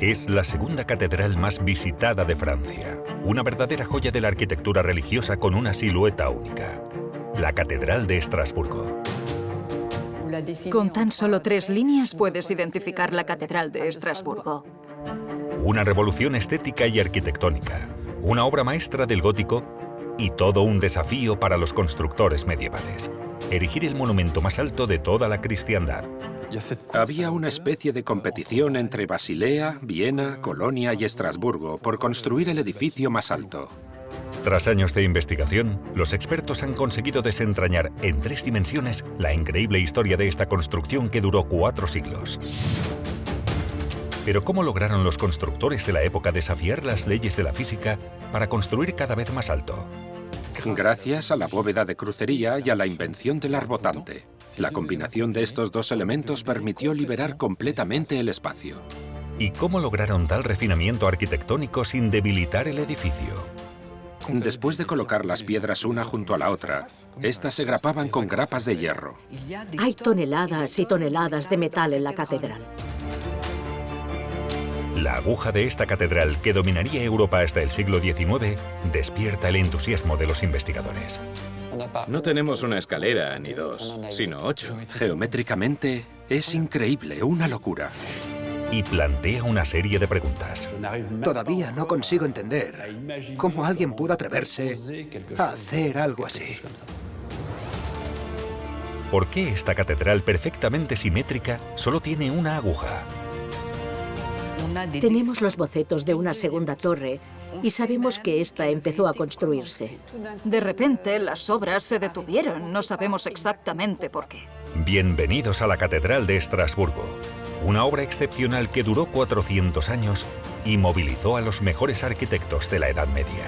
Es la segunda catedral más visitada de Francia, una verdadera joya de la arquitectura religiosa con una silueta única. La Catedral de Estrasburgo. Con tan solo 3 líneas puedes identificar la Catedral de Estrasburgo. Una revolución estética y arquitectónica, una obra maestra del gótico y todo un desafío para los constructores medievales. Erigir el monumento más alto de toda la cristiandad. Había una especie de competición entre Basilea, Viena, Colonia y Estrasburgo por construir el edificio más alto. Tras años de investigación, los expertos han conseguido desentrañar en 3 dimensiones la increíble historia de esta construcción que duró 4 siglos. Pero ¿cómo lograron los constructores de la época desafiar las leyes de la física para construir cada vez más alto? Gracias a la bóveda de crucería y a la invención del arbotante. La combinación de estos 2 elementos permitió liberar completamente el espacio. ¿Y cómo lograron tal refinamiento arquitectónico sin debilitar el edificio? Después de colocar las piedras una junto a la otra, estas se grapaban con grapas de hierro. Hay toneladas y toneladas de metal en la catedral. La aguja de esta catedral, que dominaría Europa hasta el siglo XIX, despierta el entusiasmo de los investigadores. No tenemos una escalera ni 2, sino 8. Geométricamente, es increíble, una locura. Y plantea una serie de preguntas. Todavía no consigo entender cómo alguien pudo atreverse a hacer algo así. ¿Por qué esta catedral perfectamente simétrica solo tiene una aguja? Tenemos los bocetos de una segunda torre y sabemos que esta empezó a construirse. De repente, las obras se detuvieron. No sabemos exactamente por qué. Bienvenidos a la Catedral de Estrasburgo, una obra excepcional que duró 400 años y movilizó a los mejores arquitectos de la Edad Media.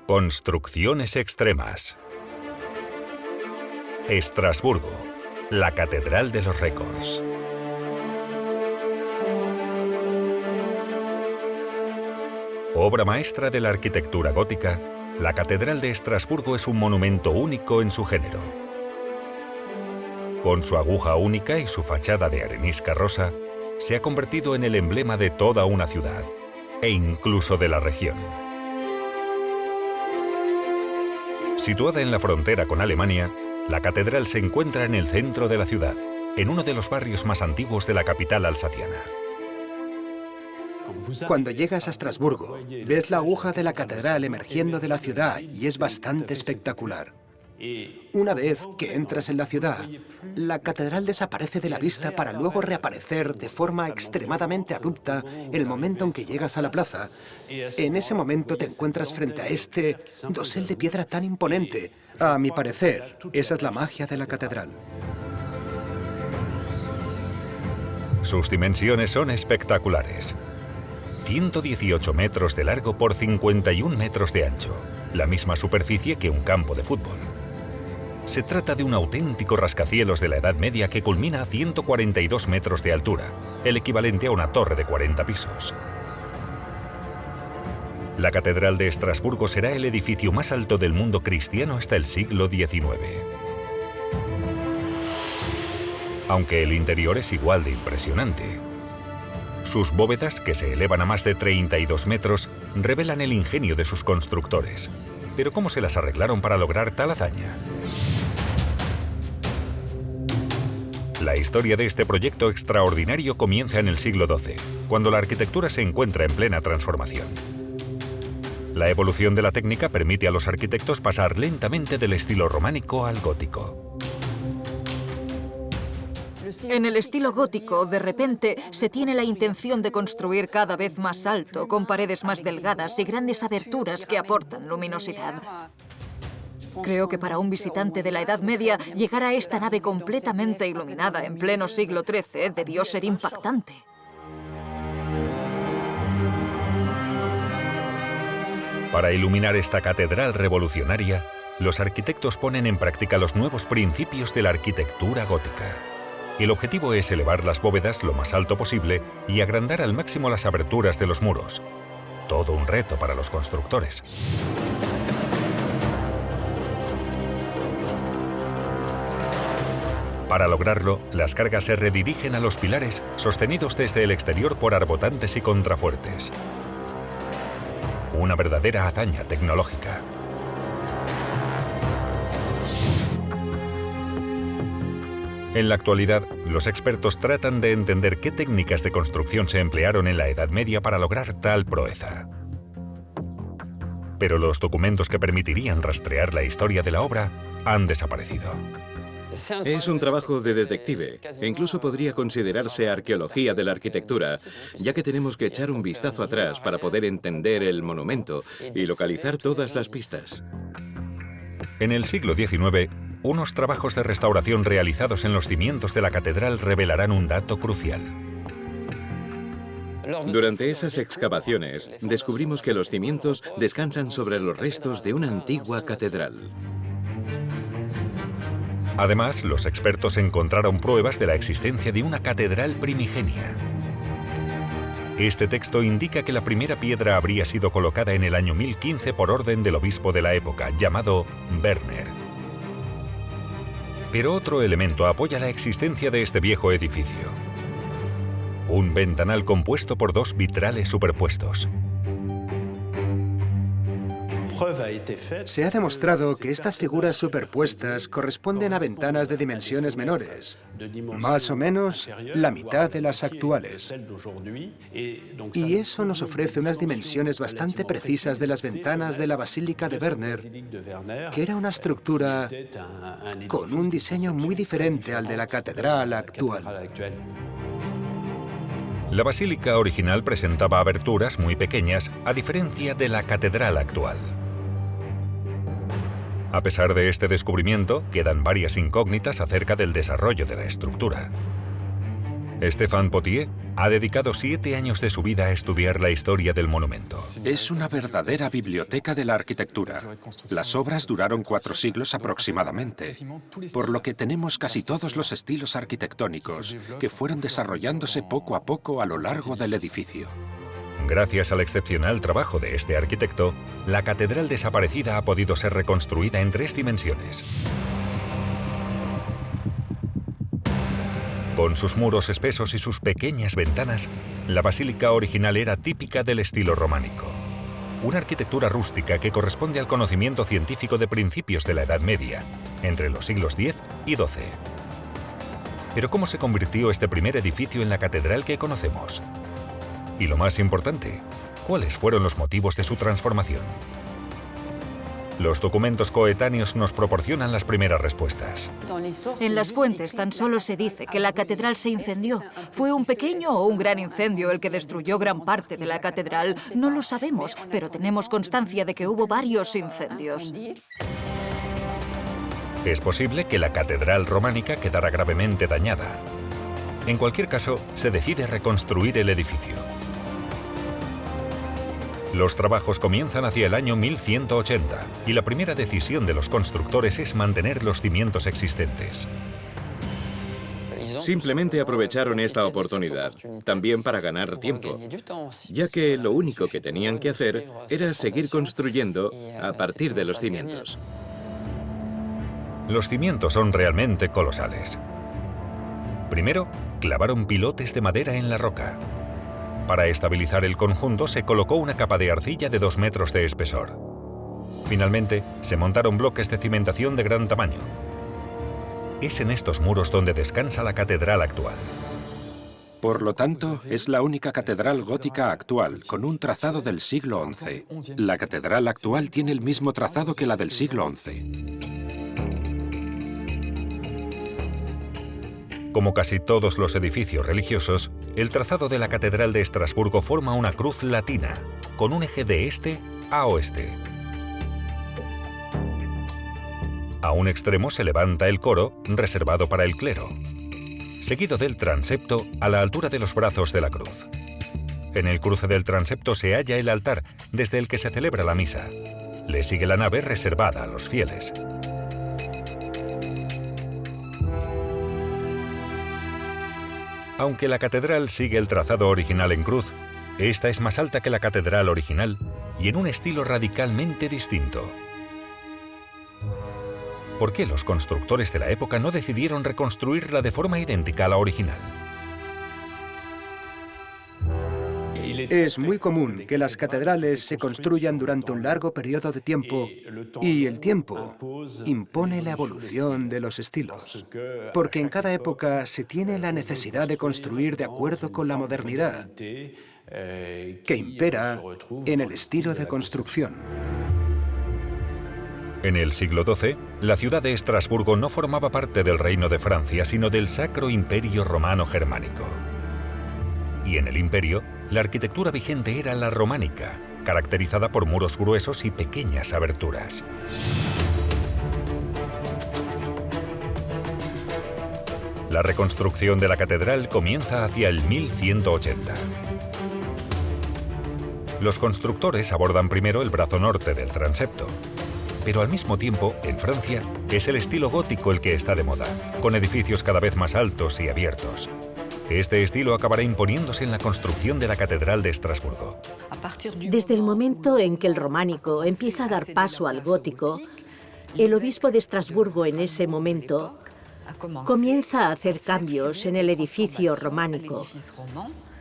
Construcciones extremas. Estrasburgo, la Catedral de los Récords. Obra maestra de la arquitectura gótica, la Catedral de Estrasburgo es un monumento único en su género. Con su aguja única y su fachada de arenisca rosa, se ha convertido en el emblema de toda una ciudad, e incluso de la región. Situada en la frontera con Alemania, la catedral se encuentra en el centro de la ciudad, en uno de los barrios más antiguos de la capital alsaciana. Cuando llegas a Estrasburgo, ves la aguja de la catedral emergiendo de la ciudad y es bastante espectacular. Una vez que entras en la ciudad, la catedral desaparece de la vista para luego reaparecer de forma extremadamente abrupta en el momento en que llegas a la plaza. En ese momento te encuentras frente a este dosel de piedra tan imponente. A mi parecer, esa es la magia de la catedral. Sus dimensiones son espectaculares. 118 metros de largo por 51 metros de ancho, la misma superficie que un campo de fútbol. Se trata de un auténtico rascacielos de la Edad Media que culmina a 142 metros de altura, el equivalente a una torre de 40 pisos. La Catedral de Estrasburgo será el edificio más alto del mundo cristiano hasta el siglo XIX. Aunque el interior es igual de impresionante. Sus bóvedas, que se elevan a más de 32 metros, revelan el ingenio de sus constructores. Pero ¿cómo se las arreglaron para lograr tal hazaña? La historia de este proyecto extraordinario comienza en el siglo XII, cuando la arquitectura se encuentra en plena transformación. La evolución de la técnica permite a los arquitectos pasar lentamente del estilo románico al gótico. En el estilo gótico, de repente, se tiene la intención de construir cada vez más alto, con paredes más delgadas y grandes aberturas que aportan luminosidad. Creo que para un visitante de la Edad Media, llegar a esta nave completamente iluminada en pleno siglo XIII debió ser impactante. Para iluminar esta catedral revolucionaria, los arquitectos ponen en práctica los nuevos principios de la arquitectura gótica. El objetivo es elevar las bóvedas lo más alto posible y agrandar al máximo las aberturas de los muros. Todo un reto para los constructores. Para lograrlo, las cargas se redirigen a los pilares sostenidos desde el exterior por arbotantes y contrafuertes. Una verdadera hazaña tecnológica. En la actualidad, los expertos tratan de entender qué técnicas de construcción se emplearon en la Edad Media para lograr tal proeza. Pero los documentos que permitirían rastrear la historia de la obra han desaparecido. Es un trabajo de detective, e incluso podría considerarse arqueología de la arquitectura, ya que tenemos que echar un vistazo atrás para poder entender el monumento y localizar todas las pistas. En el siglo XIX, unos trabajos de restauración realizados en los cimientos de la catedral revelarán un dato crucial. Durante esas excavaciones, descubrimos que los cimientos descansan sobre los restos de una antigua catedral. Además, los expertos encontraron pruebas de la existencia de una catedral primigenia. Este texto indica que la primera piedra habría sido colocada en el año 1015 por orden del obispo de la época, llamado Werner. Pero otro elemento apoya la existencia de este viejo edificio. Un ventanal compuesto por dos vitrales superpuestos. Se ha demostrado que estas figuras superpuestas corresponden a ventanas de dimensiones menores, más o menos la mitad de las actuales. Y eso nos ofrece unas dimensiones bastante precisas de las ventanas de la Basílica de Werner, que era una estructura con un diseño muy diferente al de la catedral actual. La basílica original presentaba aberturas muy pequeñas, a diferencia de la catedral actual. A pesar de este descubrimiento, quedan varias incógnitas acerca del desarrollo de la estructura. Stéphane Pottier ha dedicado 7 años de su vida a estudiar la historia del monumento. Es una verdadera biblioteca de la arquitectura. Las obras duraron 4 siglos aproximadamente, por lo que tenemos casi todos los estilos arquitectónicos que fueron desarrollándose poco a poco a lo largo del edificio. Gracias al excepcional trabajo de este arquitecto, la catedral desaparecida ha podido ser reconstruida en 3 dimensiones. Con sus muros espesos y sus pequeñas ventanas, la basílica original era típica del estilo románico. Una arquitectura rústica que corresponde al conocimiento científico de principios de la Edad Media, entre los siglos X y XII. Pero ¿cómo se convirtió este primer edificio en la catedral que conocemos? Y lo más importante, ¿cuáles fueron los motivos de su transformación? Los documentos coetáneos nos proporcionan las primeras respuestas. En las fuentes tan solo se dice que la catedral se incendió. ¿Fue un pequeño o un gran incendio el que destruyó gran parte de la catedral? No lo sabemos, pero tenemos constancia de que hubo varios incendios. Es posible que la catedral románica quedara gravemente dañada. En cualquier caso, se decide reconstruir el edificio. Los trabajos comienzan hacia el año 1180 y la primera decisión de los constructores es mantener los cimientos existentes. Simplemente aprovecharon esta oportunidad, también para ganar tiempo, ya que lo único que tenían que hacer era seguir construyendo a partir de los cimientos. Los cimientos son realmente colosales. Primero, clavaron pilotes de madera en la roca. Para estabilizar el conjunto se colocó una capa de arcilla de 2 metros de espesor. Finalmente, se montaron bloques de cimentación de gran tamaño. Es en estos muros donde descansa la catedral actual. Por lo tanto, es la única catedral gótica actual, con un trazado del siglo XI. La catedral actual tiene el mismo trazado que la del siglo XI. Como casi todos los edificios religiosos, el trazado de la Catedral de Estrasburgo forma una cruz latina, con un eje de este a oeste. A un extremo se levanta el coro, reservado para el clero, seguido del transepto a la altura de los brazos de la cruz. En el cruce del transepto se halla el altar, desde el que se celebra la misa. Le sigue la nave reservada a los fieles. Aunque la catedral sigue el trazado original en cruz, esta es más alta que la catedral original y en un estilo radicalmente distinto. ¿Por qué los constructores de la época no decidieron reconstruirla de forma idéntica a la original? Es muy común que las catedrales se construyan durante un largo periodo de tiempo y el tiempo impone la evolución de los estilos, porque en cada época se tiene la necesidad de construir de acuerdo con la modernidad que impera en el estilo de construcción. En el siglo XII, la ciudad de Estrasburgo no formaba parte del Reino de Francia, sino del Sacro Imperio Romano Germánico. Y en el imperio, la arquitectura vigente era la románica, caracterizada por muros gruesos y pequeñas aberturas. La reconstrucción de la catedral comienza hacia el 1180. Los constructores abordan primero el brazo norte del transepto. Pero al mismo tiempo, en Francia, es el estilo gótico el que está de moda, con edificios cada vez más altos y abiertos. Este estilo acabará imponiéndose en la construcción de la Catedral de Estrasburgo. Desde el momento en que el románico empieza a dar paso al gótico, el obispo de Estrasburgo en ese momento comienza a hacer cambios en el edificio románico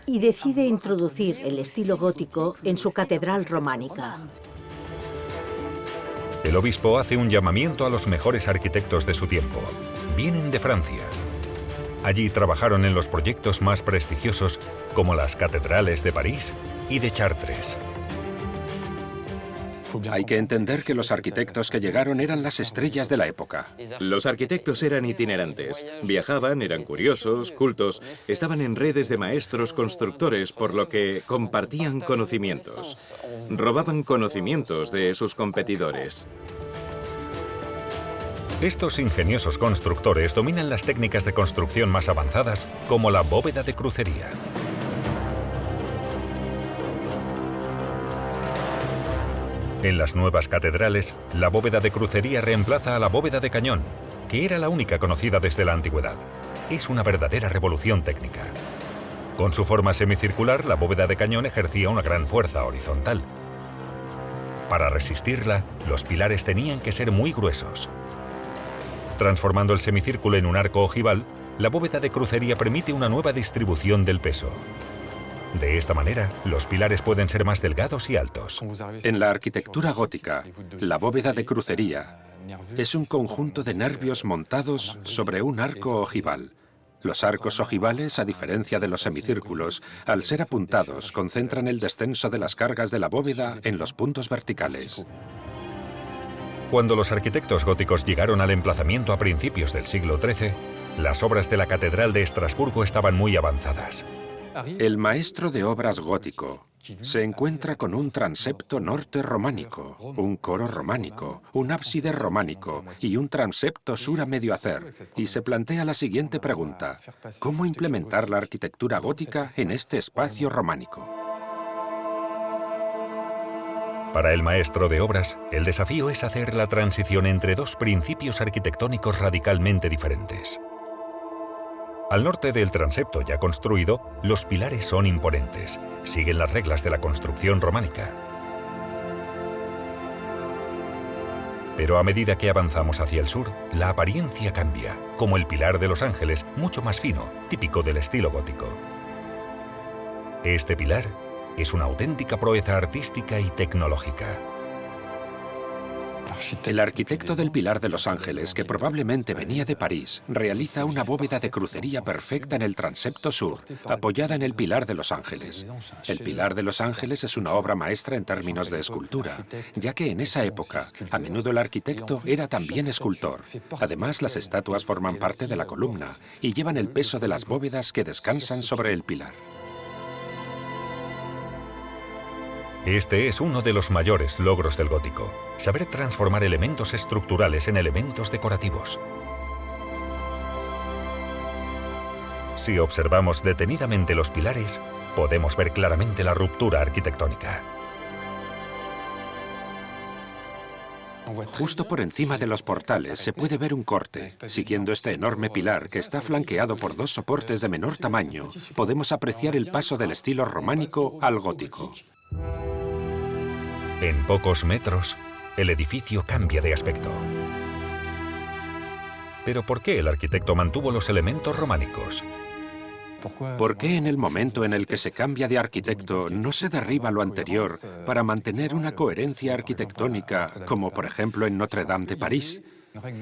y decide introducir el estilo gótico en su catedral románica. El obispo hace un llamamiento a los mejores arquitectos de su tiempo. Vienen de Francia. Allí trabajaron en los proyectos más prestigiosos, como las catedrales de París y de Chartres. Hay que entender que los arquitectos que llegaron eran las estrellas de la época. Los arquitectos eran itinerantes. Viajaban, eran curiosos, cultos, estaban en redes de maestros constructores, por lo que compartían conocimientos. Robaban conocimientos de sus competidores. Estos ingeniosos constructores dominan las técnicas de construcción más avanzadas, como la bóveda de crucería. En las nuevas catedrales, la bóveda de crucería reemplaza a la bóveda de cañón, que era la única conocida desde la antigüedad. Es una verdadera revolución técnica. Con su forma semicircular, la bóveda de cañón ejercía una gran fuerza horizontal. Para resistirla, los pilares tenían que ser muy gruesos. Transformando el semicírculo en un arco ojival, la bóveda de crucería permite una nueva distribución del peso. De esta manera, los pilares pueden ser más delgados y altos. En la arquitectura gótica, la bóveda de crucería es un conjunto de nervios montados sobre un arco ojival. Los arcos ojivales, a diferencia de los semicírculos, al ser apuntados, concentran el descenso de las cargas de la bóveda en los puntos verticales. Cuando los arquitectos góticos llegaron al emplazamiento a principios del siglo XIII, las obras de la Catedral de Estrasburgo estaban muy avanzadas. El maestro de obras gótico se encuentra con un transepto norte románico, un coro románico, un ábside románico y un transepto sur a medio hacer, y se plantea la siguiente pregunta: ¿cómo implementar la arquitectura gótica en este espacio románico? Para el maestro de obras, el desafío es hacer la transición entre dos principios arquitectónicos radicalmente diferentes. Al norte del transepto ya construido, los pilares son imponentes. Siguen las reglas de la construcción románica. Pero a medida que avanzamos hacia el sur, la apariencia cambia, como el pilar de los ángeles, mucho más fino, típico del estilo gótico. Este pilar es una auténtica proeza artística y tecnológica. El arquitecto del Pilar de los Ángeles, que probablemente venía de París, realiza una bóveda de crucería perfecta en el transepto sur, apoyada en el Pilar de los Ángeles. El Pilar de los Ángeles es una obra maestra en términos de escultura, ya que en esa época, a menudo el arquitecto era también escultor. Además, las estatuas forman parte de la columna y llevan el peso de las bóvedas que descansan sobre el pilar. Este es uno de los mayores logros del gótico, saber transformar elementos estructurales en elementos decorativos. Si observamos detenidamente los pilares, podemos ver claramente la ruptura arquitectónica. Justo por encima de los portales se puede ver un corte. Siguiendo este enorme pilar que está flanqueado por dos soportes de menor tamaño, podemos apreciar el paso del estilo románico al gótico. En pocos metros, el edificio cambia de aspecto. ¿Pero por qué el arquitecto mantuvo los elementos románicos? ¿Por qué en el momento en el que se cambia de arquitecto no se derriba lo anterior para mantener una coherencia arquitectónica, como por ejemplo en Notre Dame de París?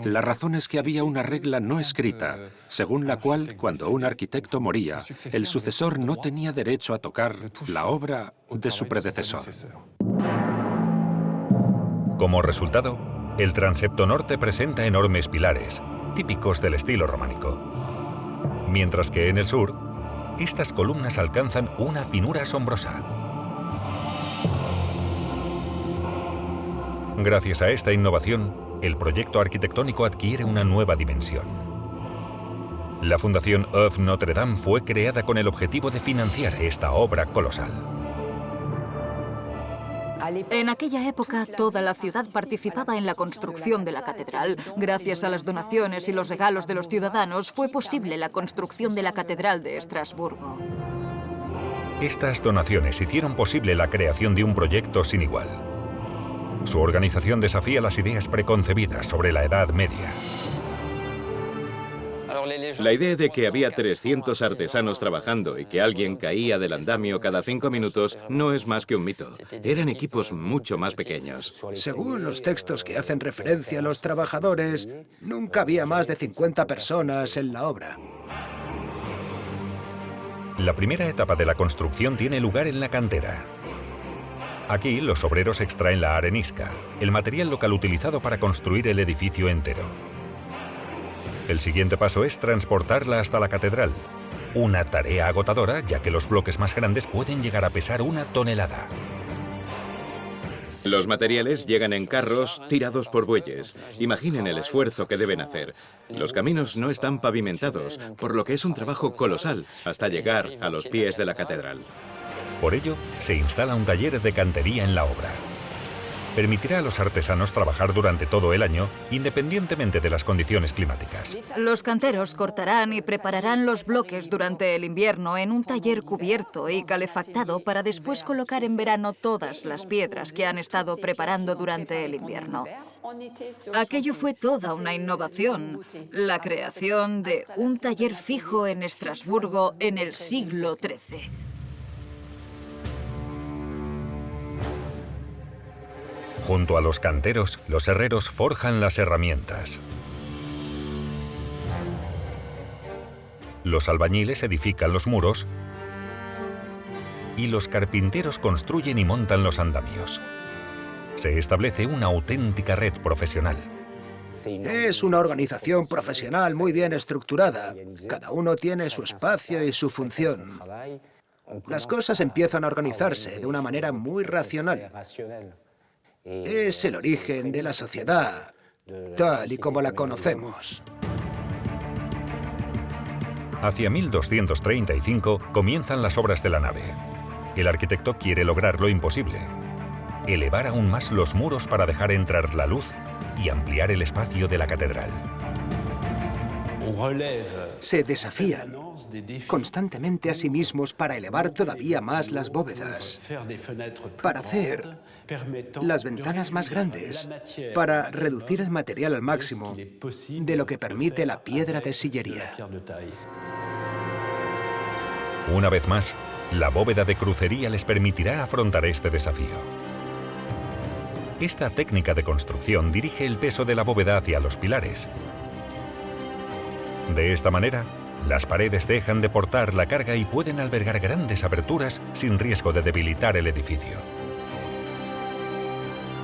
La razón es que había una regla no escrita, según la cual, cuando un arquitecto moría, el sucesor no tenía derecho a tocar la obra de su predecesor. Como resultado, el transepto norte presenta enormes pilares, típicos del estilo románico. Mientras que en el sur, estas columnas alcanzan una finura asombrosa. Gracias a esta innovación, el proyecto arquitectónico adquiere una nueva dimensión. La Fundación Oeuvre Notre Dame fue creada con el objetivo de financiar esta obra colosal. En aquella época, toda la ciudad participaba en la construcción de la catedral. Gracias a las donaciones y los regalos de los ciudadanos, fue posible la construcción de la Catedral de Estrasburgo. Estas donaciones hicieron posible la creación de un proyecto sin igual. Su organización desafía las ideas preconcebidas sobre la Edad Media. La idea de que había 300 artesanos trabajando y que alguien caía del andamio cada 5 minutos no es más que un mito. Eran equipos mucho más pequeños. Según los textos que hacen referencia a los trabajadores, nunca había más de 50 personas en la obra. La primera etapa de la construcción tiene lugar en la cantera. Aquí, los obreros extraen la arenisca, el material local utilizado para construir el edificio entero. El siguiente paso es transportarla hasta la catedral. Una tarea agotadora, ya que los bloques más grandes pueden llegar a pesar 1 tonelada. Los materiales llegan en carros tirados por bueyes. Imaginen el esfuerzo que deben hacer. Los caminos no están pavimentados, por lo que es un trabajo colosal hasta llegar a los pies de la catedral. Por ello, se instala un taller de cantería en la obra. Permitirá a los artesanos trabajar durante todo el año, independientemente de las condiciones climáticas. Los canteros cortarán y prepararán los bloques durante el invierno en un taller cubierto y calefactado para después colocar en verano todas las piedras que han estado preparando durante el invierno. Aquello fue toda una innovación, la creación de un taller fijo en Estrasburgo en el siglo XIII. Junto a los canteros, los herreros forjan las herramientas. Los albañiles edifican los muros y los carpinteros construyen y montan los andamios. Se establece una auténtica red profesional. Es una organización profesional muy bien estructurada. Cada uno tiene su espacio y su función. Las cosas empiezan a organizarse de una manera muy racional. Es el origen de la sociedad, tal y como la conocemos. Hacia 1235 comienzan las obras de la nave. El arquitecto quiere lograr lo imposible: elevar aún más los muros para dejar entrar la luz y ampliar el espacio de la catedral. Se desafían constantemente a sí mismos para elevar todavía más las bóvedas, para hacer las ventanas más grandes, para reducir el material al máximo de lo que permite la piedra de sillería. Una vez más, la bóveda de crucería les permitirá afrontar este desafío. Esta técnica de construcción dirige el peso de la bóveda hacia los pilares. De esta manera, las paredes dejan de portar la carga y pueden albergar grandes aberturas sin riesgo de debilitar el edificio.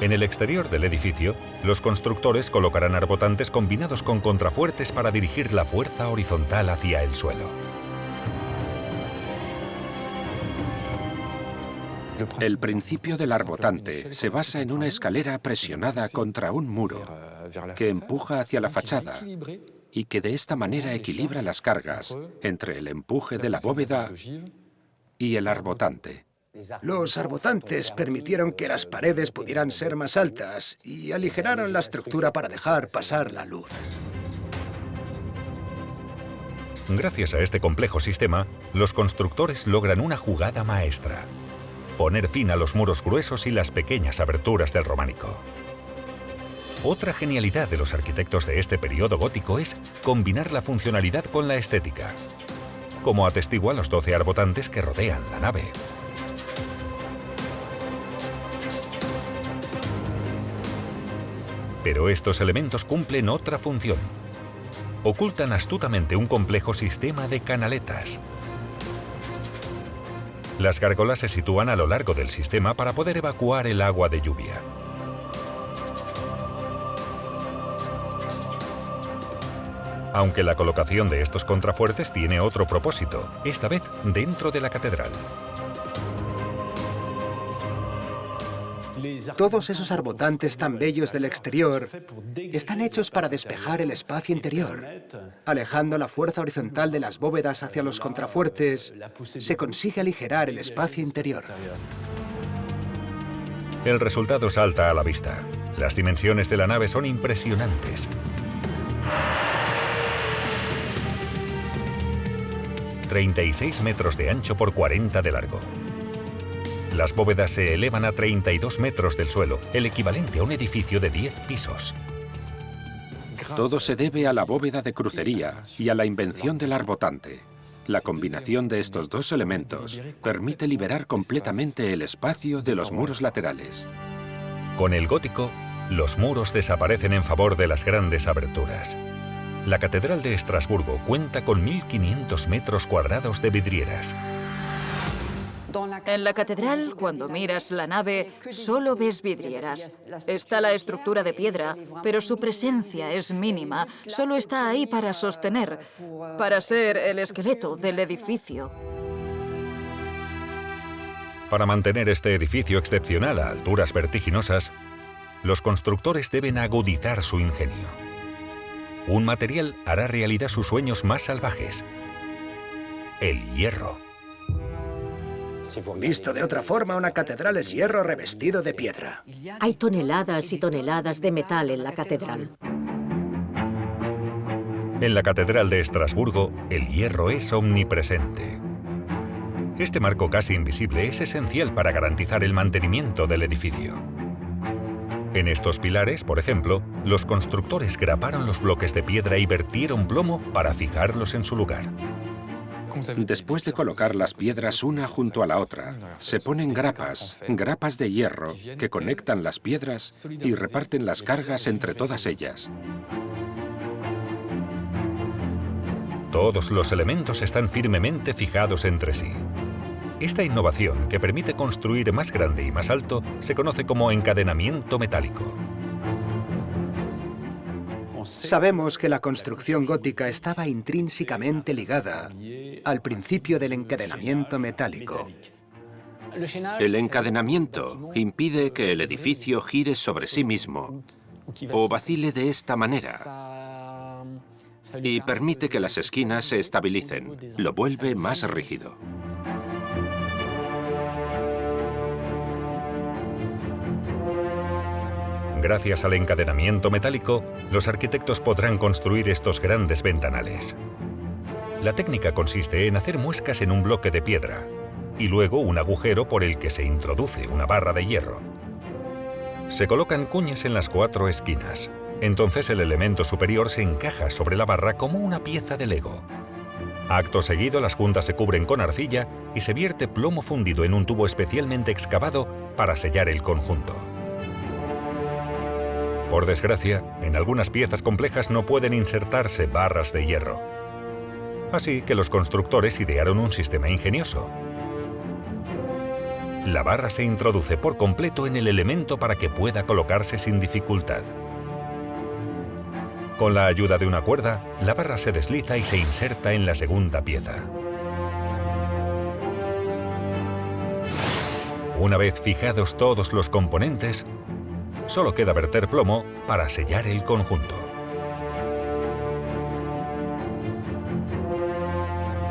En el exterior del edificio, los constructores colocarán arbotantes combinados con contrafuertes para dirigir la fuerza horizontal hacia el suelo. El principio del arbotante se basa en una escalera presionada contra un muro que empuja hacia la fachada y que de esta manera equilibra las cargas entre el empuje de la bóveda y el arbotante. Los arbotantes permitieron que las paredes pudieran ser más altas y aligeraron la estructura para dejar pasar la luz. Gracias a este complejo sistema, los constructores logran una jugada maestra: poner fin a los muros gruesos y las pequeñas aberturas del románico. Otra genialidad de los arquitectos de este periodo gótico es combinar la funcionalidad con la estética, como atestiguan los 12 arbotantes que rodean la nave. Pero estos elementos cumplen otra función. Ocultan astutamente un complejo sistema de canaletas. Las gárgolas se sitúan a lo largo del sistema para poder evacuar el agua de lluvia. Aunque la colocación de estos contrafuertes tiene otro propósito, esta vez dentro de la catedral. Todos esos arbotantes tan bellos del exterior están hechos para despejar el espacio interior. Alejando la fuerza horizontal de las bóvedas hacia los contrafuertes, se consigue aligerar el espacio interior. El resultado salta a la vista. Las dimensiones de la nave son impresionantes. ...36 metros de ancho por 40 de largo. Las bóvedas se elevan a 32 metros del suelo, el equivalente a un edificio de 10 pisos. Todo se debe a la bóveda de crucería y a la invención del arbotante. La combinación de estos dos elementos permite liberar completamente el espacio de los muros laterales. Con el gótico, los muros desaparecen en favor de las grandes aberturas. La Catedral de Estrasburgo cuenta con 1.500 metros cuadrados de vidrieras. En la catedral, cuando miras la nave, solo ves vidrieras. Está la estructura de piedra, pero su presencia es mínima. Solo está ahí para sostener, para ser el esqueleto del edificio. Para mantener este edificio excepcional a alturas vertiginosas, los constructores deben agudizar su ingenio. Un material hará realidad sus sueños más salvajes: el hierro. Visto de otra forma, una catedral es hierro revestido de piedra. Hay toneladas y toneladas de metal en la catedral. En la Catedral de Estrasburgo, el hierro es omnipresente. Este marco casi invisible es esencial para garantizar el mantenimiento del edificio. En estos pilares, por ejemplo, los constructores graparon los bloques de piedra y vertieron plomo para fijarlos en su lugar. Después de colocar las piedras una junto a la otra, se ponen grapas de hierro que conectan las piedras y reparten las cargas entre todas ellas. Todos los elementos están firmemente fijados entre sí. Esta innovación, que permite construir más grande y más alto, se conoce como encadenamiento metálico. Sabemos que la construcción gótica estaba intrínsecamente ligada al principio del encadenamiento metálico. El encadenamiento impide que el edificio gire sobre sí mismo o vacile de esta manera y permite que las esquinas se estabilicen, lo vuelve más rígido. Gracias al encadenamiento metálico, los arquitectos podrán construir estos grandes ventanales. La técnica consiste en hacer muescas en un bloque de piedra y luego un agujero por el que se introduce una barra de hierro. Se colocan cuñas en las 4 esquinas. Entonces el elemento superior se encaja sobre la barra como una pieza de Lego. Acto seguido, las juntas se cubren con arcilla y se vierte plomo fundido en un tubo especialmente excavado para sellar el conjunto. Por desgracia, en algunas piezas complejas no pueden insertarse barras de hierro. Así que los constructores idearon un sistema ingenioso. La barra se introduce por completo en el elemento para que pueda colocarse sin dificultad. Con la ayuda de una cuerda, la barra se desliza y se inserta en la segunda pieza. Una vez fijados todos los componentes, solo queda verter plomo para sellar el conjunto.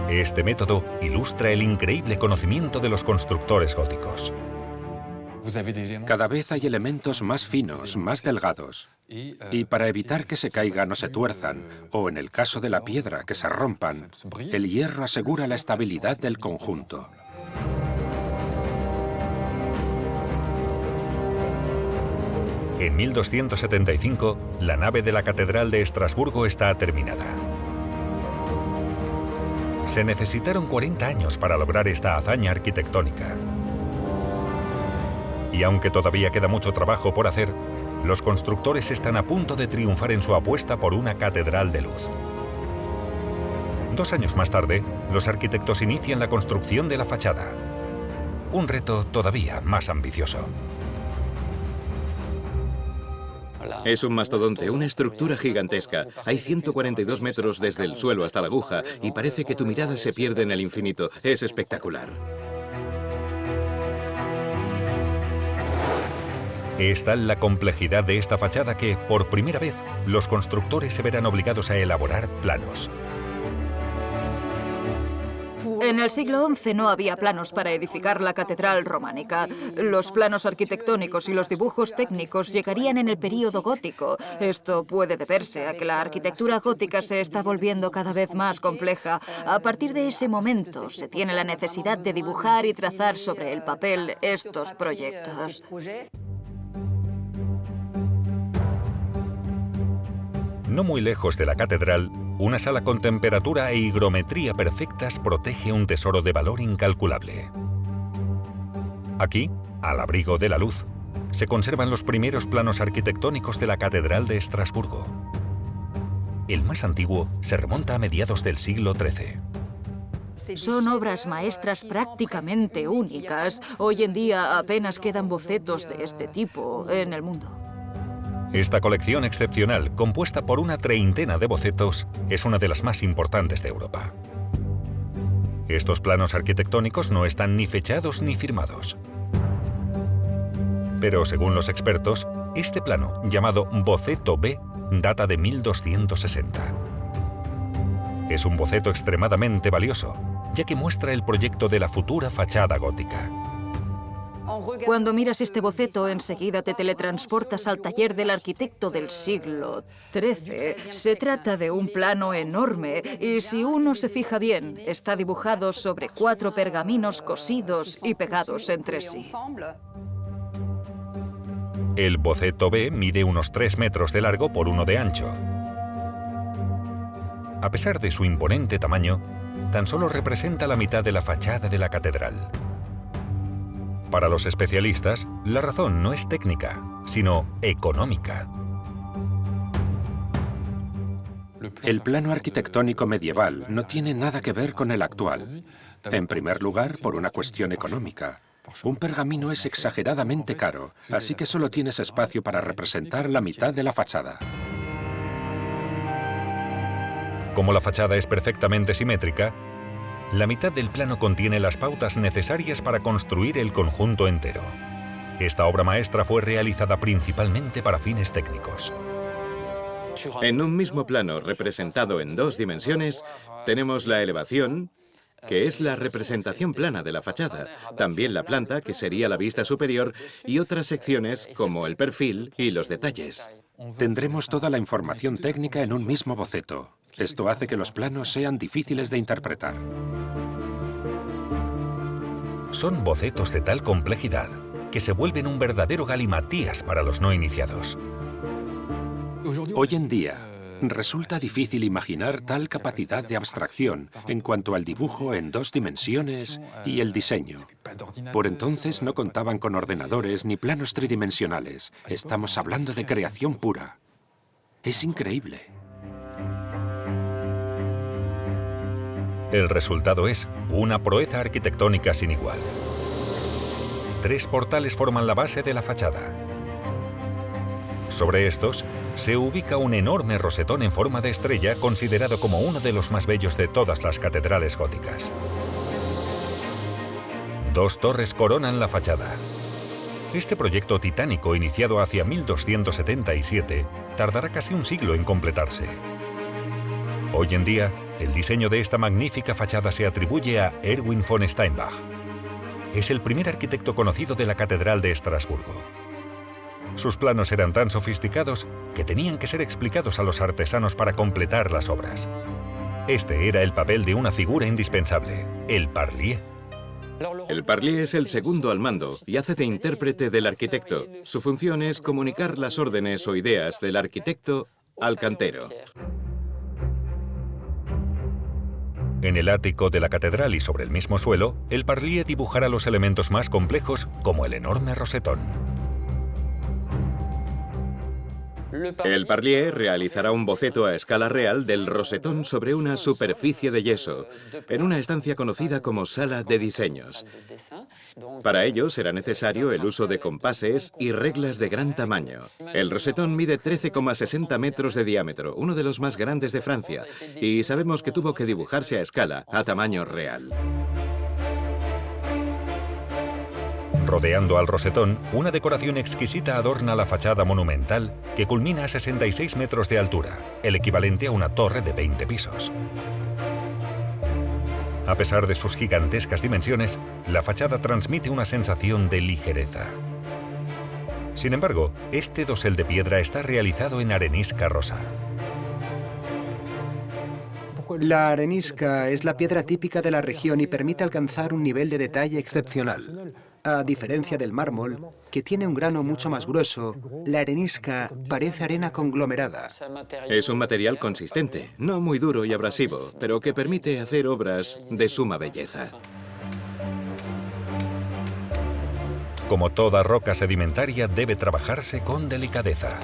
Este método ilustra el increíble conocimiento de los constructores góticos. Cada vez hay elementos más finos, más delgados. Y para evitar que se caigan o se tuerzan, o en el caso de la piedra, que se rompan, el hierro asegura la estabilidad del conjunto. En 1275, la nave de la Catedral de Estrasburgo está terminada. Se necesitaron 40 años para lograr esta hazaña arquitectónica. Y aunque todavía queda mucho trabajo por hacer, los constructores están a punto de triunfar en su apuesta por una catedral de luz. 2 años más tarde, los arquitectos inician la construcción de la fachada. Un reto todavía más ambicioso. Es un mastodonte, una estructura gigantesca. Hay 142 metros desde el suelo hasta la aguja y parece que tu mirada se pierde en el infinito. Es espectacular. Es tal la complejidad de esta fachada que, por primera vez, los constructores se verán obligados a elaborar planos. En el siglo XI no había planos para edificar la catedral románica. Los planos arquitectónicos y los dibujos técnicos llegarían en el período gótico. Esto puede deberse a que la arquitectura gótica se está volviendo cada vez más compleja. A partir de ese momento se tiene la necesidad de dibujar y trazar sobre el papel estos proyectos. No muy lejos de la catedral, una sala con temperatura e higrometría perfectas protege un tesoro de valor incalculable. Aquí, al abrigo de la luz, se conservan los primeros planos arquitectónicos de la Catedral de Estrasburgo. El más antiguo se remonta a mediados del siglo XIII. Son obras maestras prácticamente únicas. Hoy en día apenas quedan bocetos de este tipo en el mundo. Esta colección excepcional, compuesta por una treintena de bocetos, es una de las más importantes de Europa. Estos planos arquitectónicos no están ni fechados ni firmados. Pero según los expertos, este plano, llamado Boceto B, data de 1260. Es un boceto extremadamente valioso, ya que muestra el proyecto de la futura fachada gótica. Cuando miras este boceto, enseguida te teletransportas al taller del arquitecto del siglo XIII. Se trata de un plano enorme y, si uno se fija bien, está dibujado sobre 4 pergaminos cosidos y pegados entre sí. El boceto B mide unos 3 metros de largo por 1 de ancho. A pesar de su imponente tamaño, tan solo representa la mitad de la fachada de la catedral. Para los especialistas, la razón no es técnica, sino económica. El plano arquitectónico medieval no tiene nada que ver con el actual. En primer lugar, por una cuestión económica. Un pergamino es exageradamente caro, así que solo tienes espacio para representar la mitad de la fachada. Como la fachada es perfectamente simétrica, la mitad del plano contiene las pautas necesarias para construir el conjunto entero. Esta obra maestra fue realizada principalmente para fines técnicos. En un mismo plano representado en 2 dimensiones, tenemos la elevación, que es la representación plana de la fachada, también la planta, que sería la vista superior, y otras secciones como el perfil y los detalles. Tendremos toda la información técnica en un mismo boceto. Esto hace que los planos sean difíciles de interpretar. Son bocetos de tal complejidad que se vuelven un verdadero galimatías para los no iniciados. Hoy en día, resulta difícil imaginar tal capacidad de abstracción en cuanto al dibujo en 2 dimensiones y el diseño. Por entonces no contaban con ordenadores ni planos tridimensionales. Estamos hablando de creación pura. Es increíble. El resultado es una proeza arquitectónica sin igual. 3 portales forman la base de la fachada. Sobre estos se ubica un enorme rosetón en forma de estrella, considerado como uno de los más bellos de todas las catedrales góticas. 2 torres coronan la fachada. Este proyecto titánico, iniciado hacia 1277, tardará casi un siglo en completarse. Hoy en día, El diseño de esta magnífica fachada se atribuye a Erwin von Steinbach. Es el primer arquitecto conocido de la Catedral de Estrasburgo. Sus planos eran tan sofisticados que tenían que ser explicados a los artesanos para completar las obras. Este era el papel de una figura indispensable, el parlier. El parlier es el segundo al mando y hace de intérprete del arquitecto. Su función es comunicar las órdenes o ideas del arquitecto al cantero. En el ático de la catedral y sobre el mismo suelo, el parlier dibujará los elementos más complejos, como el enorme rosetón. El parlier realizará un boceto a escala real del rosetón sobre una superficie de yeso, en una estancia conocida como sala de diseños. Para ello será necesario el uso de compases y reglas de gran tamaño. El rosetón mide 13,60 metros de diámetro, uno de los más grandes de Francia, y sabemos que tuvo que dibujarse a escala, a tamaño real. Rodeando al rosetón, una decoración exquisita adorna la fachada monumental que culmina a 66 metros de altura, el equivalente a una torre de 20 pisos. A pesar de sus gigantescas dimensiones, la fachada transmite una sensación de ligereza. Sin embargo, este dosel de piedra está realizado en arenisca rosa. La arenisca es la piedra típica de la región y permite alcanzar un nivel de detalle excepcional. A diferencia del mármol, que tiene un grano mucho más grueso, la arenisca parece arena conglomerada. Es un material consistente, no muy duro y abrasivo, pero que permite hacer obras de suma belleza. Como toda roca sedimentaria, debe trabajarse con delicadeza.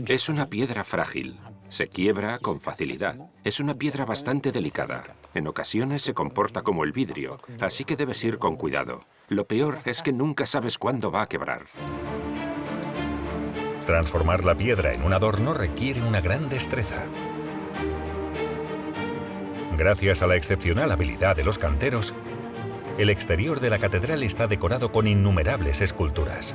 Es una piedra frágil. Se quiebra con facilidad. Es una piedra bastante delicada. En ocasiones se comporta como el vidrio, así que debes ir con cuidado. Lo peor es que nunca sabes cuándo va a quebrar. Transformar la piedra en un adorno requiere una gran destreza. Gracias a la excepcional habilidad de los canteros, el exterior de la catedral está decorado con innumerables esculturas.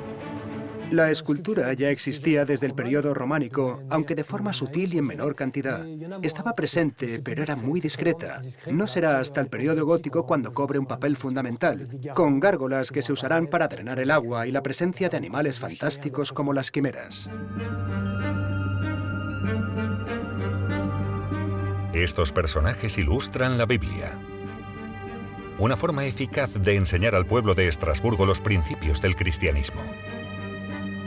La escultura ya existía desde el periodo románico, aunque de forma sutil y en menor cantidad. Estaba presente, pero era muy discreta. No será hasta el periodo gótico cuando cobre un papel fundamental, con gárgolas que se usarán para drenar el agua y la presencia de animales fantásticos como las quimeras. Estos personajes ilustran la Biblia. Una forma eficaz de enseñar al pueblo de Estrasburgo los principios del cristianismo.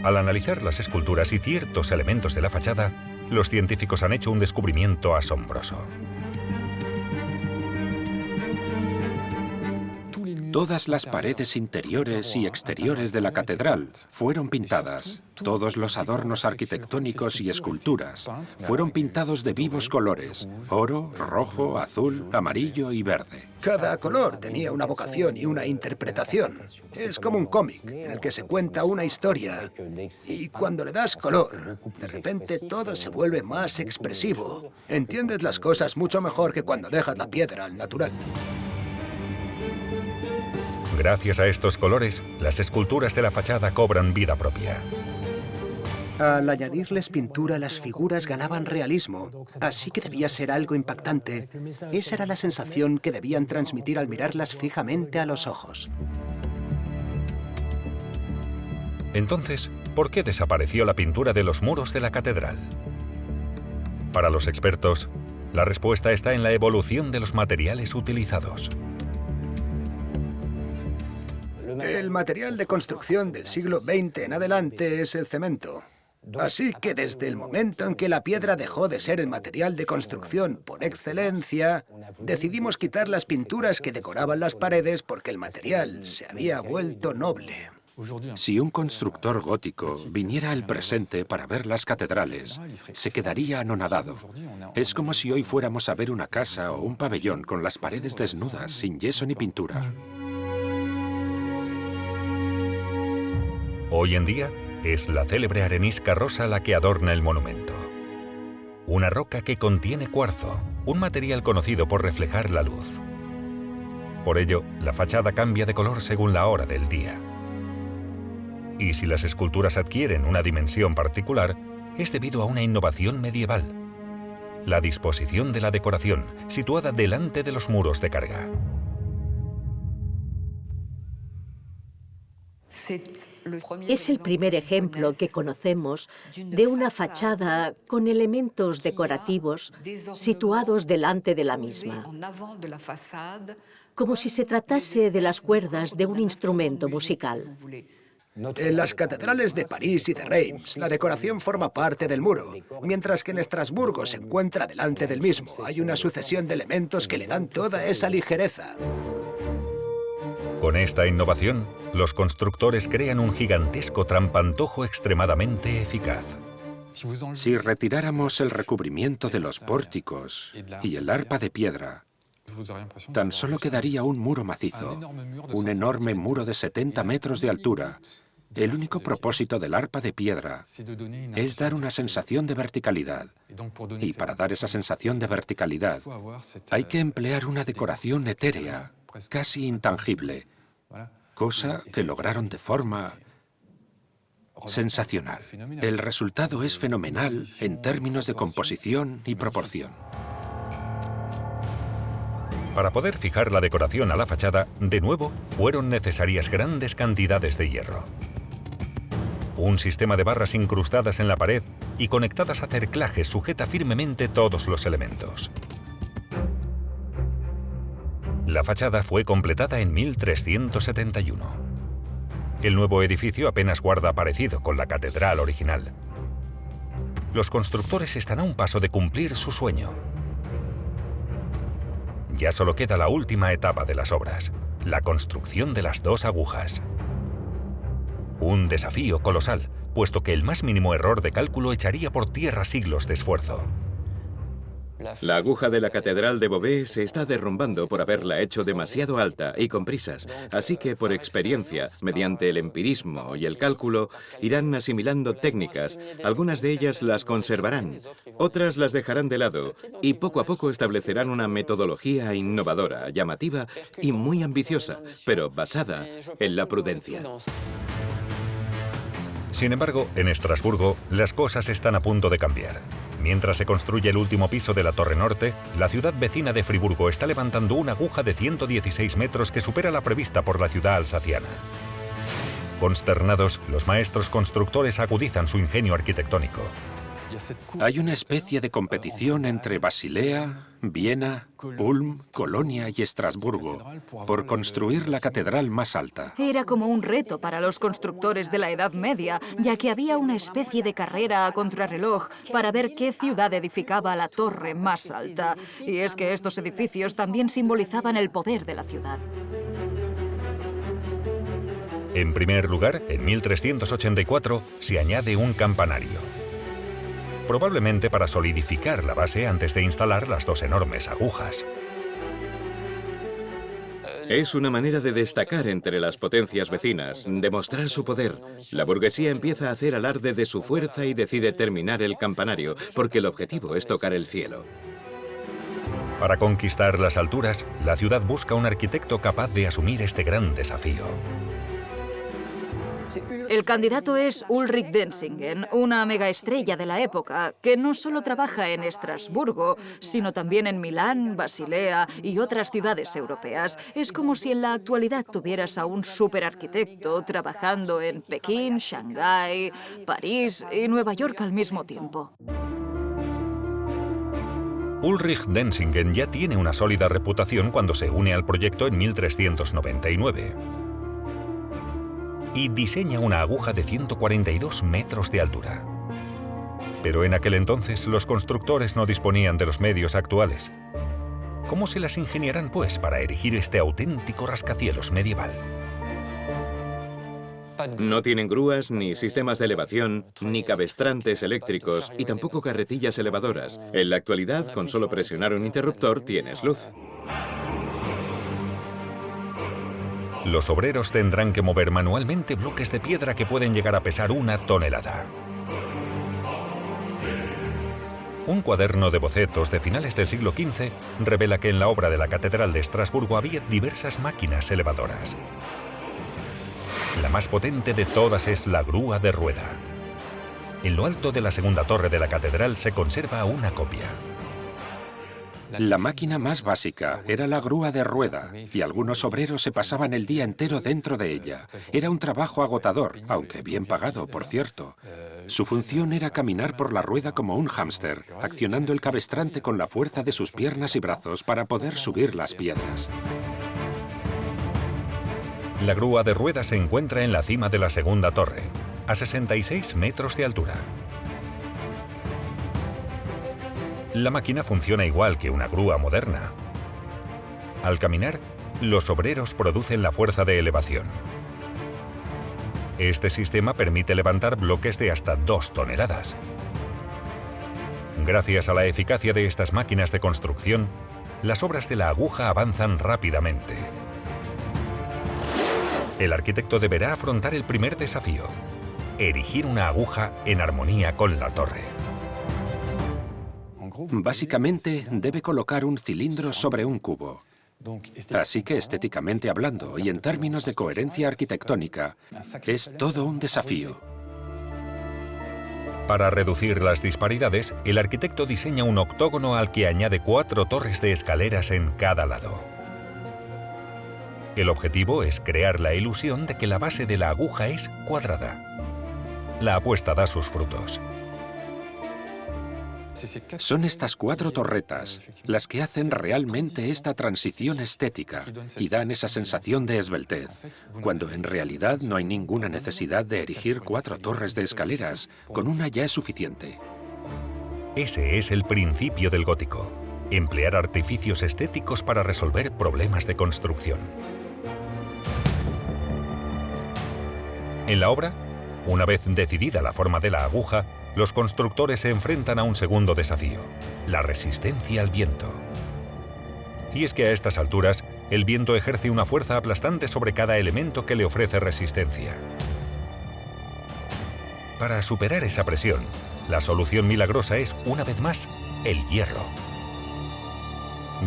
Al analizar las esculturas y ciertos elementos de la fachada, los científicos han hecho un descubrimiento asombroso. Todas las paredes interiores y exteriores de la catedral fueron pintadas. Todos los adornos arquitectónicos y esculturas fueron pintados de vivos colores: oro, rojo, azul, amarillo y verde. Cada color tenía una vocación y una interpretación. Es como un cómic en el que se cuenta una historia. Y cuando le das color, de repente todo se vuelve más expresivo. Entiendes las cosas mucho mejor que cuando dejas la piedra al natural. Gracias a estos colores, las esculturas de la fachada cobran vida propia. Al añadirles pintura, las figuras ganaban realismo, así que debía ser algo impactante. Esa era la sensación que debían transmitir al mirarlas fijamente a los ojos. Entonces, ¿por qué desapareció la pintura de los muros de la catedral? Para los expertos, la respuesta está en la evolución de los materiales utilizados. El material de construcción del siglo XX en adelante es el cemento. Así que desde el momento en que la piedra dejó de ser el material de construcción por excelencia, decidimos quitar las pinturas que decoraban las paredes porque el material se había vuelto noble. Si un constructor gótico viniera al presente para ver las catedrales, se quedaría anonadado. Es como si hoy fuéramos a ver una casa o un pabellón con las paredes desnudas, sin yeso ni pintura. Hoy en día, es la célebre arenisca rosa la que adorna el monumento. Una roca que contiene cuarzo, un material conocido por reflejar la luz. Por ello, la fachada cambia de color según la hora del día. Y si las esculturas adquieren una dimensión particular, es debido a una innovación medieval: la disposición de la decoración, situada delante de los muros de carga. Es el primer ejemplo que conocemos de una fachada con elementos decorativos situados delante de la misma, como si se tratase de las cuerdas de un instrumento musical. En las catedrales de París y de Reims, la decoración forma parte del muro, mientras que en Estrasburgo se encuentra delante del mismo. Hay una sucesión de elementos que le dan toda esa ligereza. Con esta innovación, los constructores crean un gigantesco trampantojo extremadamente eficaz. Si retiráramos el recubrimiento de los pórticos y el arpa de piedra, tan solo quedaría un muro macizo, un enorme muro de 70 metros de altura. El único propósito del arpa de piedra es dar una sensación de verticalidad. Y para dar esa sensación de verticalidad, hay que emplear una decoración etérea, casi intangible, cosa que lograron de forma sensacional. El resultado es fenomenal en términos de composición y proporción. Para poder fijar la decoración a la fachada, de nuevo, fueron necesarias grandes cantidades de hierro. Un sistema de barras incrustadas en la pared y conectadas a cerclajes sujeta firmemente todos los elementos. La fachada fue completada en 1371. El nuevo edificio apenas guarda parecido con la catedral original. Los constructores están a un paso de cumplir su sueño. Ya solo queda la última etapa de las obras: la construcción de las dos agujas. Un desafío colosal, puesto que el más mínimo error de cálculo echaría por tierra siglos de esfuerzo. La aguja de la Catedral de Beauvais se está derrumbando por haberla hecho demasiado alta y con prisas, así que por experiencia, mediante el empirismo y el cálculo, irán asimilando técnicas. Algunas de ellas las conservarán, otras las dejarán de lado y poco a poco establecerán una metodología innovadora, llamativa y muy ambiciosa, pero basada en la prudencia. Sin embargo, en Estrasburgo, las cosas están a punto de cambiar. Mientras se construye el último piso de la Torre Norte, la ciudad vecina de Friburgo está levantando una aguja de 116 metros que supera la prevista por la ciudad alsaciana. Consternados, los maestros constructores agudizan su ingenio arquitectónico. Hay una especie de competición entre Basilea, Viena, Ulm, Colonia y Estrasburgo por construir la catedral más alta. Era como un reto para los constructores de la Edad Media, ya que había una especie de carrera a contrarreloj para ver qué ciudad edificaba la torre más alta. Y es que estos edificios también simbolizaban el poder de la ciudad. En primer lugar, en 1384, se añade un campanario. Probablemente para solidificar la base antes de instalar las dos enormes agujas. Es una manera de destacar entre las potencias vecinas, demostrar su poder. La burguesía empieza a hacer alarde de su fuerza y decide terminar el campanario, porque el objetivo es tocar el cielo. Para conquistar las alturas, la ciudad busca un arquitecto capaz de asumir este gran desafío. El candidato es Ulrich Densingen, una megaestrella de la época, que no solo trabaja en Estrasburgo, sino también en Milán, Basilea y otras ciudades europeas. Es como si en la actualidad tuvieras a un superarquitecto trabajando en Pekín, Shanghái, París y Nueva York al mismo tiempo. Ulrich Densingen ya tiene una sólida reputación cuando se une al proyecto en 1399. Y diseña una aguja de 142 metros de altura. Pero en aquel entonces los constructores no disponían de los medios actuales. ¿Cómo se las ingeniarán, pues, para erigir este auténtico rascacielos medieval? No tienen grúas, ni sistemas de elevación, ni cabestrantes eléctricos y tampoco carretillas elevadoras. En la actualidad, con solo presionar un interruptor, tienes luz. Los obreros tendrán que mover manualmente bloques de piedra que pueden llegar a pesar 1 tonelada. Un cuaderno de bocetos de finales del siglo XV revela que en la obra de la Catedral de Estrasburgo había diversas máquinas elevadoras. La más potente de todas es la grúa de rueda. En lo alto de la segunda torre de la catedral se conserva una copia. La máquina más básica era la grúa de rueda, y algunos obreros se pasaban el día entero dentro de ella. Era un trabajo agotador, aunque bien pagado, por cierto. Su función era caminar por la rueda como un hámster, accionando el cabestrante con la fuerza de sus piernas y brazos para poder subir las piedras. La grúa de rueda se encuentra en la cima de la segunda torre, a 66 metros de altura. La máquina funciona igual que una grúa moderna. Al caminar, los obreros producen la fuerza de elevación. Este sistema permite levantar bloques de hasta 2 toneladas. Gracias a la eficacia de estas máquinas de construcción, las obras de la aguja avanzan rápidamente. El arquitecto deberá afrontar el primer desafío: erigir una aguja en armonía con la torre. Básicamente, debe colocar un cilindro sobre un cubo. Así que, estéticamente hablando y en términos de coherencia arquitectónica, es todo un desafío. Para reducir las disparidades, el arquitecto diseña un octógono al que añade 4 torres de escaleras en cada lado. El objetivo es crear la ilusión de que la base de la aguja es cuadrada. La apuesta da sus frutos. Son estas 4 torretas las que hacen realmente esta transición estética y dan esa sensación de esbeltez, cuando en realidad no hay ninguna necesidad de erigir 4 torres de escaleras, con una ya es suficiente. Ese es el principio del gótico: emplear artificios estéticos para resolver problemas de construcción. En la obra, una vez decidida la forma de la aguja, los constructores se enfrentan a un segundo desafío: la resistencia al viento. Y es que a estas alturas, el viento ejerce una fuerza aplastante sobre cada elemento que le ofrece resistencia. Para superar esa presión, la solución milagrosa es, una vez más, el hierro.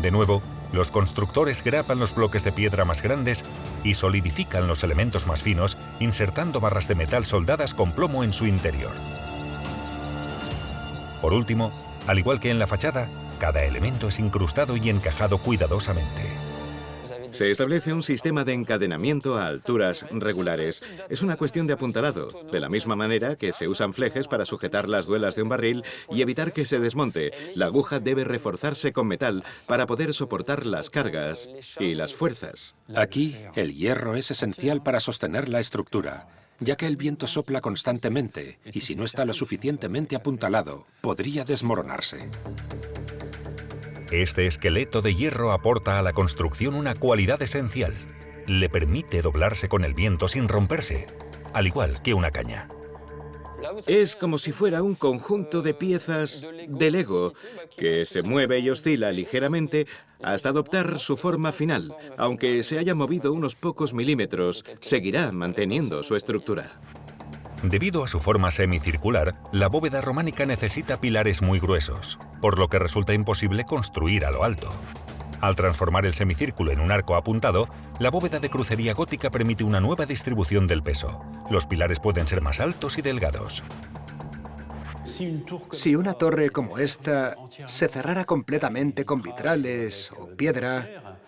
De nuevo, los constructores grapan los bloques de piedra más grandes y solidifican los elementos más finos, insertando barras de metal soldadas con plomo en su interior. Por último, al igual que en la fachada, cada elemento es incrustado y encajado cuidadosamente. Se establece un sistema de encadenamiento a alturas regulares. Es una cuestión de apuntalado, de la misma manera que se usan flejes para sujetar las duelas de un barril y evitar que se desmonte. La aguja debe reforzarse con metal para poder soportar las cargas y las fuerzas. Aquí, el hierro es esencial para sostener la estructura, ya que el viento sopla constantemente y si no está lo suficientemente apuntalado, podría desmoronarse. Este esqueleto de hierro aporta a la construcción una cualidad esencial: le permite doblarse con el viento sin romperse, al igual que una caña. Es como si fuera un conjunto de piezas de Lego que se mueve y oscila ligeramente hasta adoptar su forma final. Aunque se haya movido unos pocos milímetros, seguirá manteniendo su estructura. Debido a su forma semicircular, la bóveda románica necesita pilares muy gruesos, por lo que resulta imposible construir a lo alto. Al transformar el semicírculo en un arco apuntado, la bóveda de crucería gótica permite una nueva distribución del peso. Los pilares pueden ser más altos y delgados. Si una torre como esta se cerrara completamente con vitrales o piedra,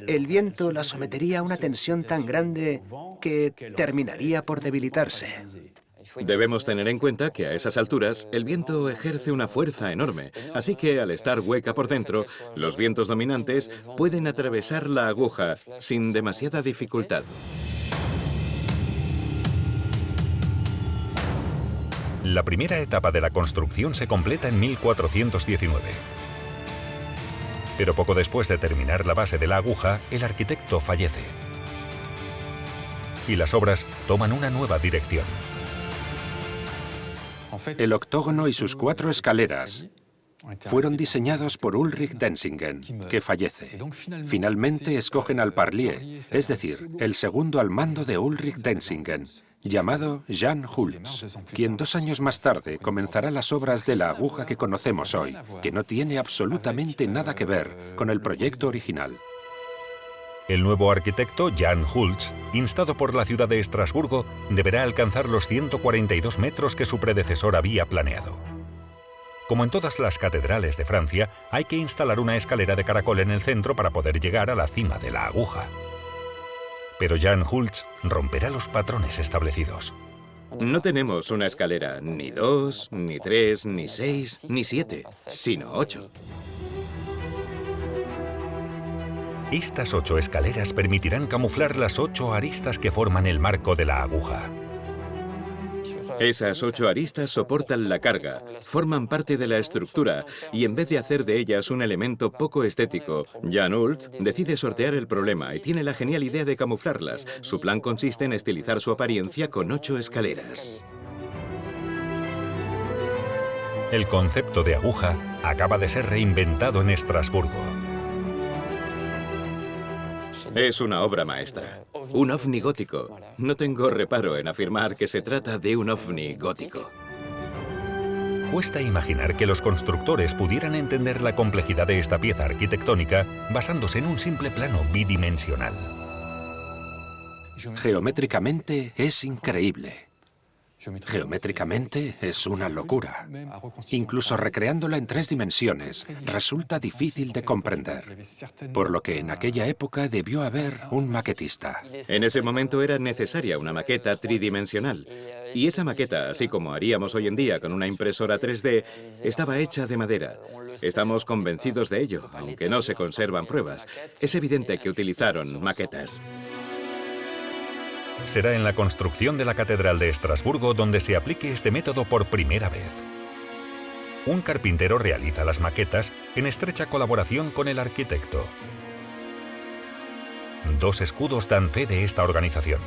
el viento la sometería a una tensión tan grande que terminaría por debilitarse. Debemos tener en cuenta que a esas alturas el viento ejerce una fuerza enorme, así que al estar hueca por dentro, los vientos dominantes pueden atravesar la aguja sin demasiada dificultad. La primera etapa de la construcción se completa en 1419. Pero poco después de terminar la base de la aguja, el arquitecto fallece. Y las obras toman una nueva dirección. El octógono y sus 4 escaleras fueron diseñados por Ulrich Densingen, que fallece. Finalmente escogen al parlier, es decir, el segundo al mando de Ulrich Densingen, llamado Jan Hultz, quien 2 años más tarde comenzará las obras de la aguja que conocemos hoy, que no tiene absolutamente nada que ver con el proyecto original. El nuevo arquitecto, Jan Hultz, instado por la ciudad de Estrasburgo, deberá alcanzar los 142 metros que su predecesor había planeado. Como en todas las catedrales de Francia, hay que instalar una escalera de caracol en el centro para poder llegar a la cima de la aguja. Pero Jan Hultz romperá los patrones establecidos. No tenemos una escalera, ni 2, ni 3, ni 6, ni 7, sino 8. Estas 8 escaleras permitirán camuflar las 8 aristas que forman el marco de la aguja. Esas 8 aristas soportan la carga, forman parte de la estructura y en vez de hacer de ellas un elemento poco estético, Jan Hultz decide sortear el problema y tiene la genial idea de camuflarlas. Su plan consiste en estilizar su apariencia con 8 escaleras. El concepto de aguja acaba de ser reinventado en Estrasburgo. Es una obra maestra, un ovni gótico. No tengo reparo en afirmar que se trata de un ovni gótico. Cuesta imaginar que los constructores pudieran entender la complejidad de esta pieza arquitectónica basándose en un simple plano bidimensional. Geométricamente es increíble. Geométricamente es una locura. Incluso recreándola en 3 dimensiones, resulta difícil de comprender. Por lo que en aquella época debió haber un maquetista. En ese momento era necesaria una maqueta tridimensional. Y esa maqueta, así como haríamos hoy en día con una impresora 3D, estaba hecha de madera. Estamos convencidos de ello, aunque no se conservan pruebas. Es evidente que utilizaron maquetas. Será en la construcción de la Catedral de Estrasburgo donde se aplique este método por primera vez. Un carpintero realiza las maquetas en estrecha colaboración con el arquitecto. 2 escudos dan fe de esta organización.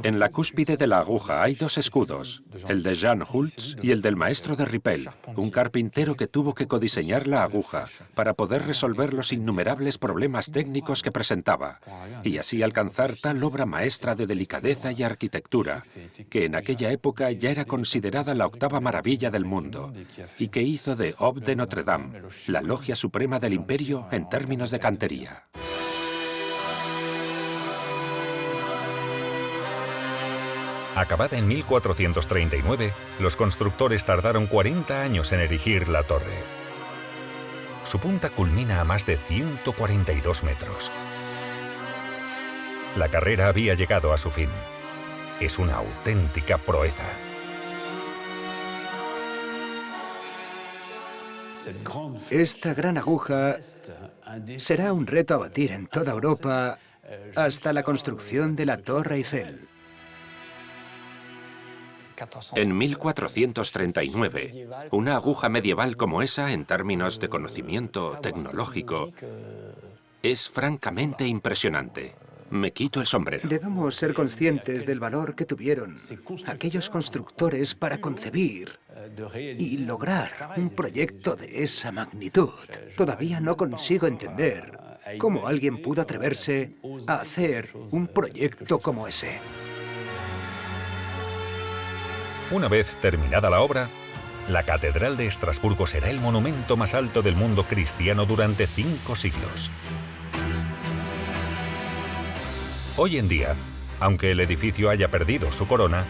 En la cúspide de la aguja hay 2 escudos, el de Jan Hultz y el del maestro de Rippel, un carpintero que tuvo que codiseñar la aguja para poder resolver los innumerables problemas técnicos que presentaba y así alcanzar tal obra maestra de delicadeza y arquitectura, que en aquella época ya era considerada la 8ª maravilla del mundo y que hizo de Aube de Notre Dame la logia suprema del imperio en términos de cantería. Acabada en 1439, los constructores tardaron 40 años en erigir la torre. Su punta culmina a más de 142 metros. La carrera había llegado a su fin. Es una auténtica proeza. Esta gran aguja será un reto a batir en toda Europa hasta la construcción de la Torre Eiffel. En 1439, una aguja medieval como esa, en términos de conocimiento tecnológico, es francamente impresionante. Me quito el sombrero. Debemos ser conscientes del valor que tuvieron aquellos constructores para concebir y lograr un proyecto de esa magnitud. Todavía no consigo entender cómo alguien pudo atreverse a hacer un proyecto como ese. Una vez terminada la obra, la Catedral de Estrasburgo será el monumento más alto del mundo cristiano durante 5 siglos. Hoy en día, aunque el edificio haya perdido su corona,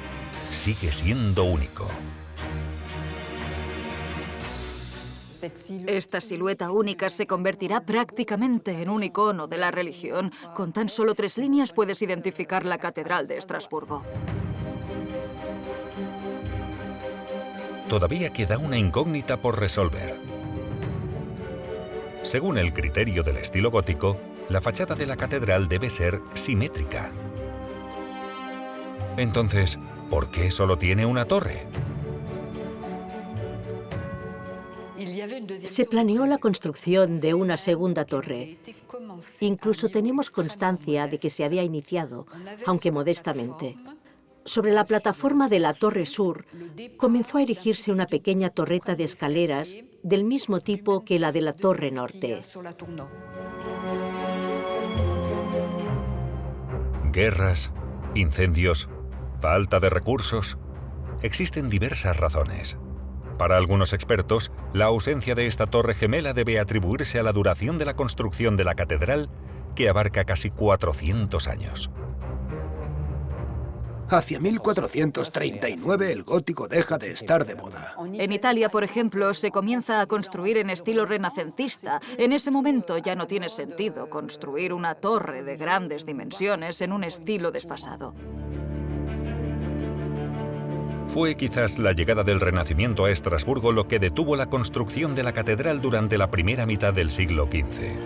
sigue siendo único. Esta silueta única se convertirá prácticamente en un icono de la religión. Con tan solo 3 líneas puedes identificar la Catedral de Estrasburgo. Todavía queda una incógnita por resolver. Según el criterio del estilo gótico, la fachada de la catedral debe ser simétrica. Entonces, ¿por qué solo tiene una torre? Se planeó la construcción de una segunda torre. Incluso tenemos constancia de que se había iniciado, aunque modestamente. Sobre la plataforma de la Torre Sur, comenzó a erigirse una pequeña torreta de escaleras del mismo tipo que la de la Torre Norte. Guerras, incendios, falta de recursos. Existen diversas razones. Para algunos expertos, la ausencia de esta torre gemela debe atribuirse a la duración de la construcción de la catedral, que abarca casi 400 años. Hacia 1439 el gótico deja de estar de moda. En Italia, por ejemplo, se comienza a construir en estilo renacentista. En ese momento ya no tiene sentido construir una torre de grandes dimensiones en un estilo desfasado. Fue quizás la llegada del Renacimiento a Estrasburgo lo que detuvo la construcción de la catedral durante la primera mitad del siglo XV.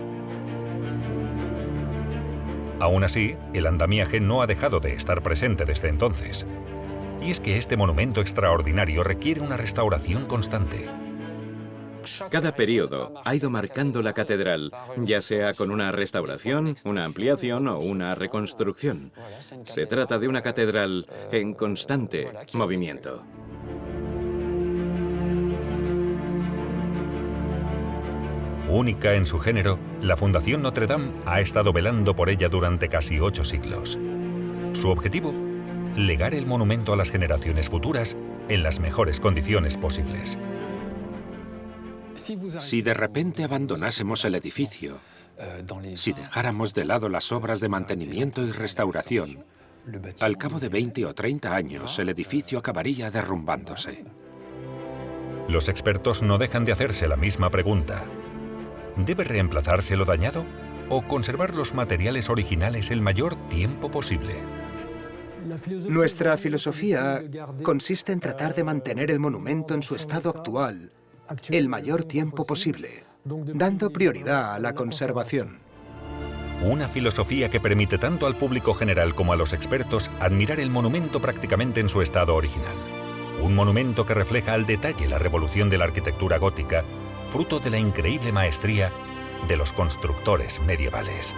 Aún así, el andamiaje no ha dejado de estar presente desde entonces. Y es que este monumento extraordinario requiere una restauración constante. Cada periodo ha ido marcando la catedral, ya sea con una restauración, una ampliación o una reconstrucción. Se trata de una catedral en constante movimiento. Única en su género, la Fundación Notre Dame ha estado velando por ella durante casi 8 siglos. Su objetivo: legar el monumento a las generaciones futuras en las mejores condiciones posibles. Si de repente abandonásemos el edificio, si dejáramos de lado las obras de mantenimiento y restauración, al cabo de 20 o 30 años el edificio acabaría derrumbándose. Los expertos no dejan de hacerse la misma pregunta. ¿Debe reemplazarse lo dañado o conservar los materiales originales el mayor tiempo posible? Nuestra filosofía consiste en tratar de mantener el monumento en su estado actual el mayor tiempo posible, dando prioridad a la conservación. Una filosofía que permite tanto al público general como a los expertos admirar el monumento prácticamente en su estado original. Un monumento que refleja al detalle la revolución de la arquitectura gótica, fruto de la increíble maestría de los constructores medievales.